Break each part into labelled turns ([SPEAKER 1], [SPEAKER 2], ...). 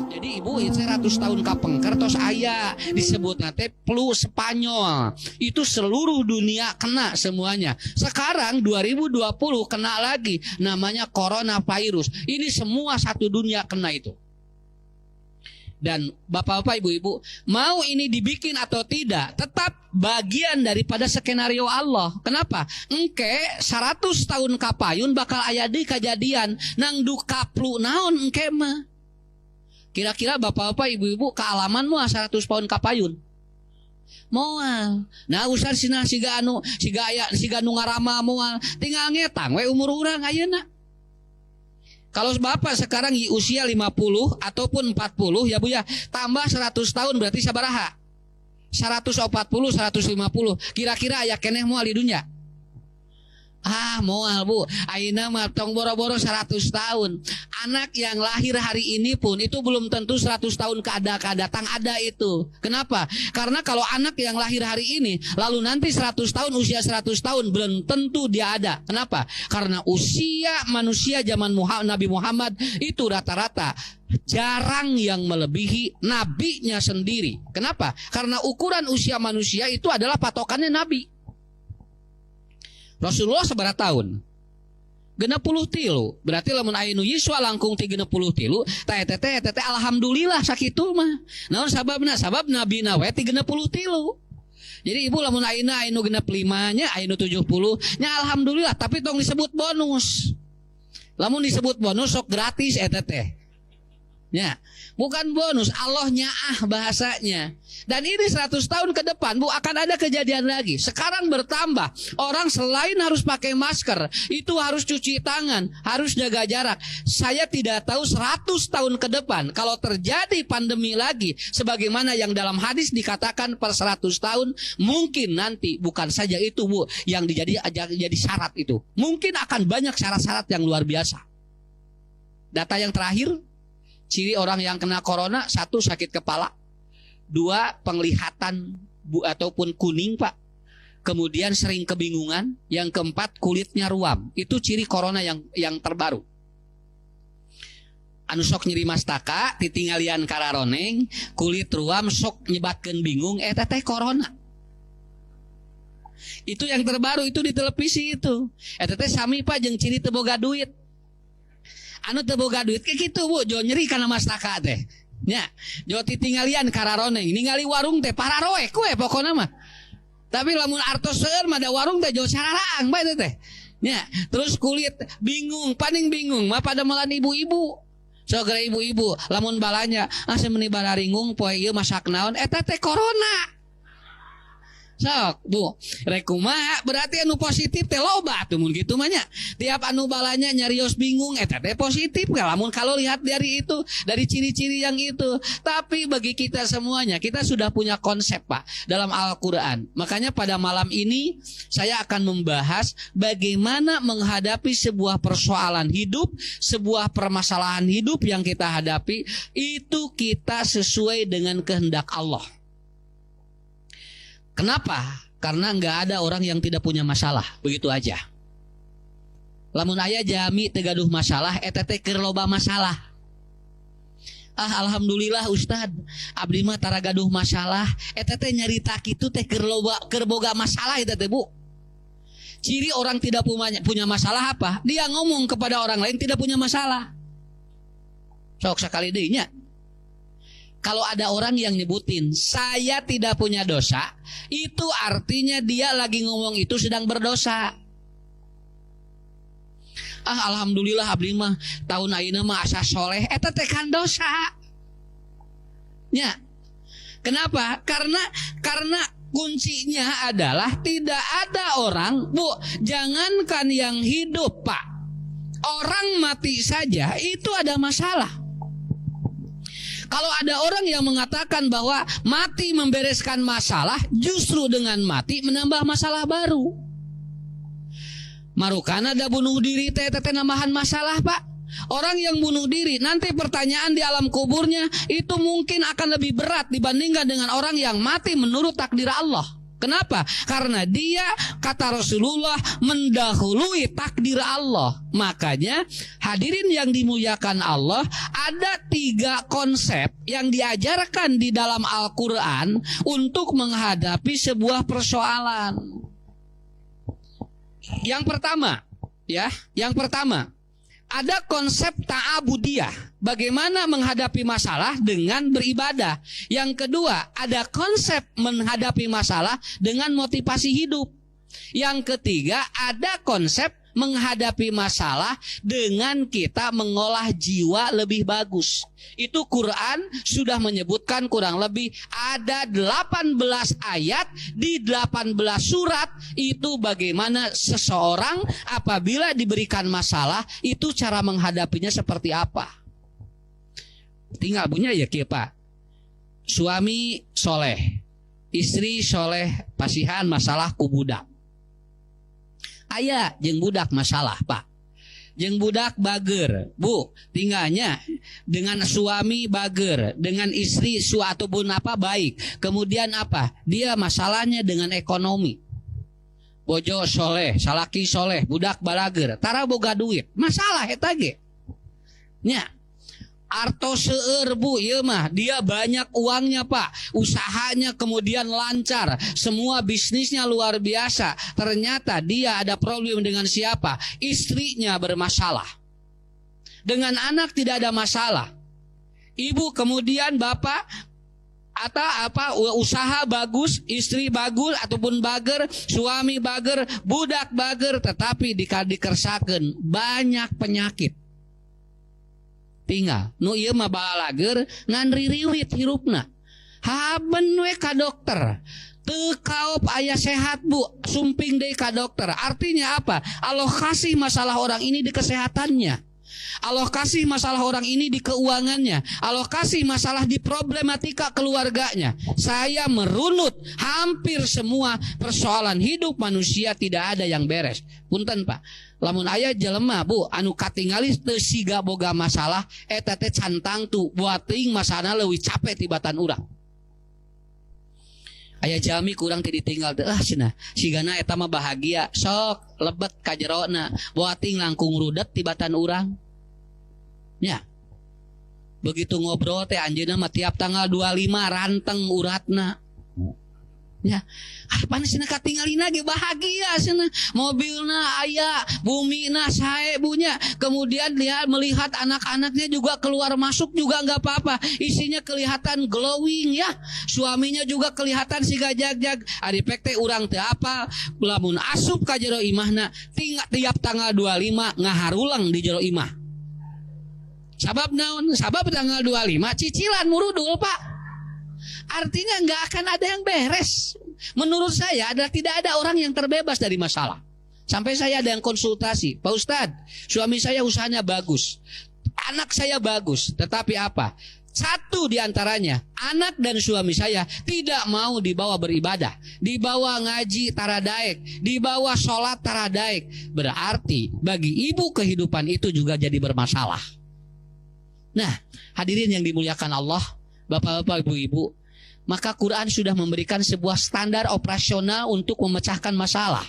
[SPEAKER 1] Jadi ibu 100 tahun kapengker tos aya disebut nate flu Spanyol. Itu seluruh dunia kena semuanya. Sekarang 2020 kena lagi namanya coronavirus. Ini semua satu dunia kena itu. Dan bapak-bapak ibu-ibu, mau ini dibikin atau tidak, tetap bagian daripada skenario Allah. Kenapa? Engke 100 tahun kapayun bakal aya di kejadian nang duka flu naon engke mah. Kira-kira bapak-bapak ibu-ibu kealaman moal 100 tahun kapayun. Moal. Nah usah sina siga anu siga nu ngarama moal. Tinggal ngetang we umur urang ayeuna. Kalau bapak sekarang usia 50 ataupun 40 ya Bu ya, tambah 100 tahun berarti sabaraha? 140, 150. Kira-kira aya keneh moal di dunya? Moal Bu, ayeuna mah tong boro-boro 100 tahun. Anak yang lahir hari ini pun itu belum tentu 100 tahun datang ada itu. Kenapa? Karena kalau anak yang lahir hari ini lalu nanti 100 tahun, usia 100 tahun belum tentu dia ada. Kenapa? Karena usia manusia zaman Nabi Muhammad itu rata-rata jarang yang melebihi nabinya sendiri. Kenapa? Karena ukuran usia manusia itu adalah patokannya nabi. Rasulullah seberapa tahun? 63. Berarti lamun aya nu yiswa langkung 33, ta eta alhamdulillah sakitu mah. Naon sababna? Sabab nabina we 33. Jadi ibu lamun ayeuna aya nu 65 nya, aya nu 70 nya alhamdulillah, tapi tong disebut bonus. Lamun disebut bonus sok gratis eta teh. Ya, bukan bonus, Allah nyaah bahasanya. Dan ini 100 tahun ke depan Bu akan ada kejadian lagi. Sekarang bertambah, orang selain harus pakai masker, itu harus cuci tangan, harus jaga jarak. Saya tidak tahu 100 tahun ke depan kalau terjadi pandemi lagi, sebagaimana yang dalam hadis dikatakan per 100 tahun, mungkin nanti bukan saja itu Bu yang jadi syarat itu. Mungkin akan banyak syarat-syarat yang luar biasa. Data yang terakhir, ciri orang yang kena corona, 1 sakit kepala, 2 penglihatan ataupun kuning Pak, kemudian sering kebingungan, yang keempat kulitnya ruam. Itu ciri corona yang terbaru. Anu sok nyeri mastaka, titinggalian kararoneng, kulit ruam, sok nyebatkeun bingung, eta teh corona. Itu yang terbaru itu di televisi itu. Eta teh sami Pak jeung ciri teu boga duit. Anu teu boga duit kayak gitu Bu, jo nyeri kana mastaka teh. Nya, jo titinggalian kararoneng, ningali warung teh pararoek we pokona mah. Tapi lamun artos seueur mah da warung teh jo sararang bae teh. Nya, terus kulit bingung, paning bingung mah pada melan ibu-ibu. Sogera ibu-ibu, lamun balanya, seumeuh bararingung poe ieu masak naon, eta teh corona. Sok Bu, rek kumaha berarti anu positif teh loba tuh mun kitu mah nya. Tiap anu balanya nyarios bingung eta teh positif lamun kalau lihat dari itu, dari ciri-ciri yang itu. Tapi bagi kita semuanya, kita sudah punya konsep Pak dalam Al-Qur'an. Makanya pada malam ini saya akan membahas bagaimana menghadapi sebuah persoalan hidup, sebuah permasalahan hidup yang kita hadapi itu kita sesuai dengan kehendak Allah. Kenapa? Karena nggak ada orang yang tidak punya masalah, begitu aja. Lamun aya jami teu gaduh masalah, eta teh keur loba masalah. Alhamdulillah Ustad, abdi mah tara gaduh masalah, eta teh nyarita kitu teh keur boga masalah eta teh Bu. Ciri orang tidak punya masalah apa? Dia ngomong kepada orang lain tidak punya masalah. Sok sakali deui nya. Kalau ada orang yang nyebutin saya tidak punya dosa, itu artinya dia lagi ngomong itu sedang berdosa. Alhamdulillah abdi mah tahun ayeuna mah asa soleh, eta teh kan dosa. Ya. Kenapa? Karena kuncinya adalah tidak ada orang, Bu, jangankan yang hidup Pak, orang mati saja itu ada masalah. Kalau ada orang yang mengatakan bahwa mati membereskan masalah, justru dengan mati menambah masalah baru. Marukana ada bunuh diri teh nambahan masalah Pak. Orang yang bunuh diri nanti pertanyaan di alam kuburnya itu mungkin akan lebih berat dibandingkan dengan orang yang mati menurut takdir Allah. Kenapa? Karena dia, kata Rasulullah, mendahului takdir Allah. Makanya hadirin yang dimuliakan Allah, ada 3 konsep yang diajarkan di dalam Al-Quran untuk menghadapi sebuah persoalan. Yang pertama, ada konsep ta'abudiyah, bagaimana menghadapi masalah dengan beribadah. Yang kedua, ada konsep menghadapi masalah dengan motivasi hidup. Yang ketiga, ada konsep menghadapi masalah dengan kita mengolah jiwa lebih bagus. Itu Quran sudah menyebutkan kurang lebih ada 18 ayat di 18 surat. Itu bagaimana seseorang apabila diberikan masalah, itu cara menghadapinya seperti apa. Tinggal punya ya kieu Pak. Suami soleh, istri soleh, pasihan masalah ku budak. Aya jeung budak masalah Pak, jeung budak bager Bu, tinggalnya dengan suami bager, dengan istri ataupun apa baik. Kemudian apa? Dia masalahnya dengan ekonomi. Bojo soleh, salaki soleh, budak balager, tara boga duit, masalah eta ge. Nya arto seueur Bu, ieu mah dia banyak uangnya Pak, usahanya kemudian lancar, semua bisnisnya luar biasa. Ternyata dia ada problem dengan siapa? Istrinya bermasalah. Dengan anak tidak ada masalah. Ibu kemudian bapak usaha bagus, istri bagus ataupun bager, suami bager, budak bager, tetapi dikersakeun banyak penyakit. Tinggal nu ieu mah balager ngan ririwit hirupna. Haben we ka dokter. Teu kaop aya sehat Bu, sumping deui ka dokter. Artinya apa? Allah kasih masalah orang ini di kesehatannya. Allah kasih masalah orang ini di keuangannya. Allah kasih masalah di problematika keluarganya. Saya merunut hampir semua persoalan hidup manusia tidak ada yang beres. Punten Pak, lamun aya jelema Bu anu katingali teu siga boga masalah, eta teh cantang tu buat teuing masalahna leuwih capek tibatan urang. Aya jami kurang teu ditinggal teh cenah, sigana eta mah bahagia, sok lebet ka jerona, buat teuing langkung rudet tibatan urang. Ya. Begitu ngobrol teh anjeunna mah tiap tanggal 25 ranteng uratna. Ya, harapan cenah katingalina ge bahagia cenah. Mobilna aya, bumina sae bunya. Kemudian dia melihat anak-anaknya juga keluar masuk juga enggak apa-apa. Isinya kelihatan glowing ya. Suaminya juga kelihatan siga jag-jag. Ari pek teh urang teu apa, lamun asup ka jero imahna, tiap tanggal 25 ngaharulang di jero imah. Sabab naon? Sabab tanggal 25 cicilan murudul Pak. Artinya nggak akan ada yang beres. Menurut saya adalah tidak ada orang yang terbebas dari masalah. Sampai saya ada yang konsultasi, Pak Ustadz, suami saya usahanya bagus, anak saya bagus, tetapi apa? Satu diantaranya, anak dan suami saya tidak mau dibawa beribadah, dibawa ngaji taradaek, dibawa sholat taradaek. Berarti bagi ibu kehidupan itu juga jadi bermasalah. Nah, hadirin yang dimuliakan Allah, bapak-bapak, ibu-ibu, maka Quran sudah memberikan sebuah standar operasional untuk memecahkan masalah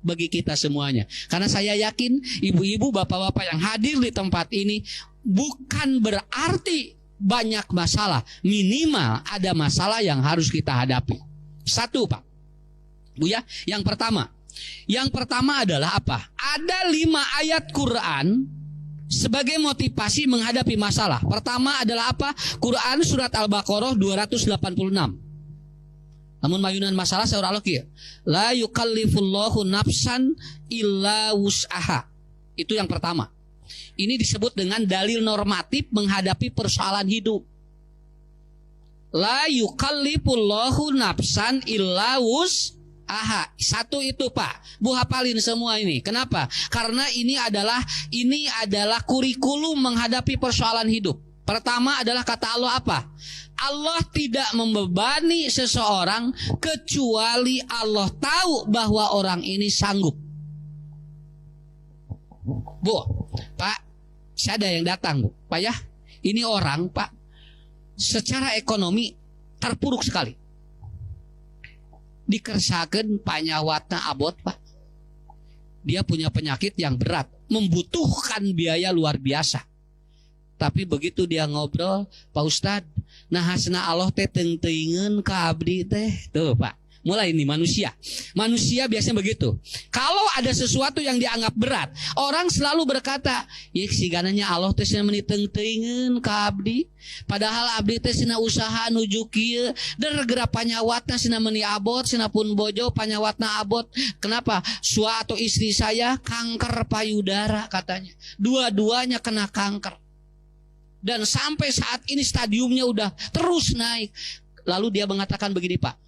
[SPEAKER 1] bagi kita semuanya. Karena saya yakin ibu-ibu, bapak-bapak yang hadir di tempat ini bukan berarti banyak masalah, minimal ada masalah yang harus kita hadapi. Satu Pak, Bu ya, yang pertama adalah apa? Ada 5 ayat Quran sebagai motivasi menghadapi masalah. Pertama adalah apa? Quran surat Al-Baqarah 286. Namun mayunan masalah saur Allah kieu. La yukallifullahu nafsan illa wus'aha. Itu yang pertama. Ini disebut dengan dalil normatif menghadapi persoalan hidup. La yukallifullahu nafsan illa wus'aha. Satu itu Pak, Bu hafalin semua ini. Kenapa? Karena ini adalah kurikulum menghadapi persoalan hidup. Pertama adalah kata Allah apa? Allah tidak membebani seseorang kecuali Allah tahu bahwa orang ini sanggup. Bu, Pak, saya ada yang datang Bu, Pak ya. Ini orang Pak, secara ekonomi terpuruk sekali. dikersakeun panyawatna abot Pak. Dia punya penyakit yang berat, membutuhkan biaya luar biasa. Tapi begitu dia ngobrol, Pak Ustad, nah hasna Allah teh teuing-teuingeun ka abdi teh. Tuh Pak, mulai ini manusia. Manusia biasanya begitu. Kalau ada sesuatu yang dianggap berat, orang selalu berkata, "Ieu sigananya Allah teh cenah meuni teuing-teuingeun ka abdi." Padahal abdi teh cenah usaha nuju kieu, gara-gara panyawatna cenah meuni abot, cenah pun bojo panyawatna abot. Kenapa? Sua atau istri saya kanker payudara katanya. Dua-duanya kena kanker. Dan sampai saat ini stadiumnya udah terus naik. Lalu dia mengatakan begini, Pak.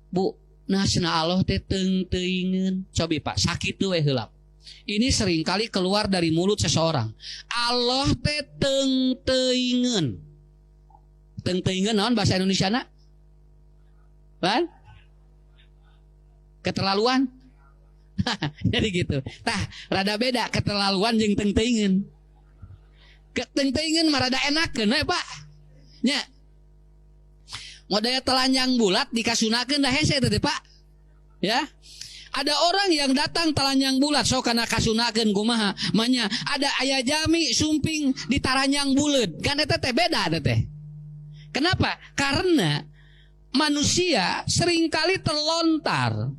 [SPEAKER 1] Bu, nah cenah Allah teh teuing-teuingeun. Cobi Pak, sakitu we heula. Ini seringkali keluar dari mulut seseorang. Allah teh teuing-teuingeun. Teuing-teuingeun naon bahasa Indonesiana? Kan? Keterlaluan. Jadi gitu. Tah, rada beda keterlaluan jeung teuing-teuingeun. Teuing-teuingeun mah rada enakeun we Pak. Nya. Model telanjang bulat dikasunakeun dah hese teh Pak. Ya. Ada orang yang datang telanjang bulat sok kana kasunakeun kumaha? Manya ada aya jami sumping ditaranjang buleud. Kan eta teh beda eta teh. Kenapa? Karena manusia seringkali terlontar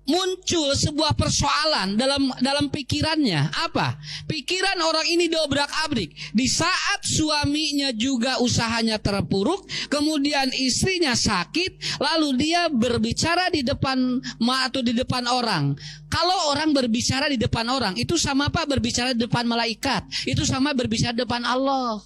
[SPEAKER 1] muncul sebuah persoalan dalam pikirannya. Apa? Pikiran orang ini dobrak-abrik. Di saat suaminya juga usahanya terpuruk, kemudian istrinya sakit, lalu dia berbicara di depan atau di depan orang. Kalau orang berbicara di depan orang, itu sama Pak berbicara di depan malaikat. Itu sama berbicara di depan Allah.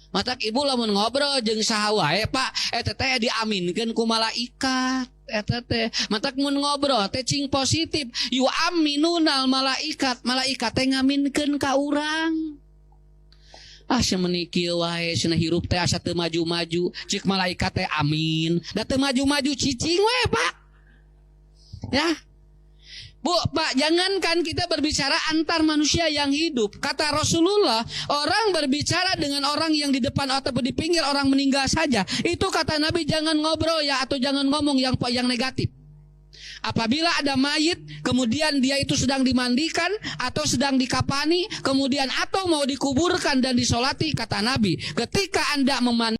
[SPEAKER 1] Matak ibu lamun ngobrol jeung saha wae Pak, eta teh diaminkeun ku malaikat. Eta teh matak mun ngobrol teh cing positif, yu aminunal malaikat. Malaikat teh ngaminkeun ka urang. Ah semeuni kieu wae cenah hirup teh asa teu maju-maju, cik malaikat teh amin. Da teu maju-maju cicing we Pak. Ya. Bu, Pak, jangankan kita berbicara antar manusia yang hidup. Kata Rasulullah, orang berbicara dengan orang yang di depan atau di pinggir orang meninggal saja. Itu kata Nabi jangan ngobrol ya atau jangan ngomong yang negatif. Apabila ada mayit, kemudian dia itu sedang dimandikan atau sedang dikapani, kemudian atau mau dikuburkan dan disolati, kata Nabi, ketika Anda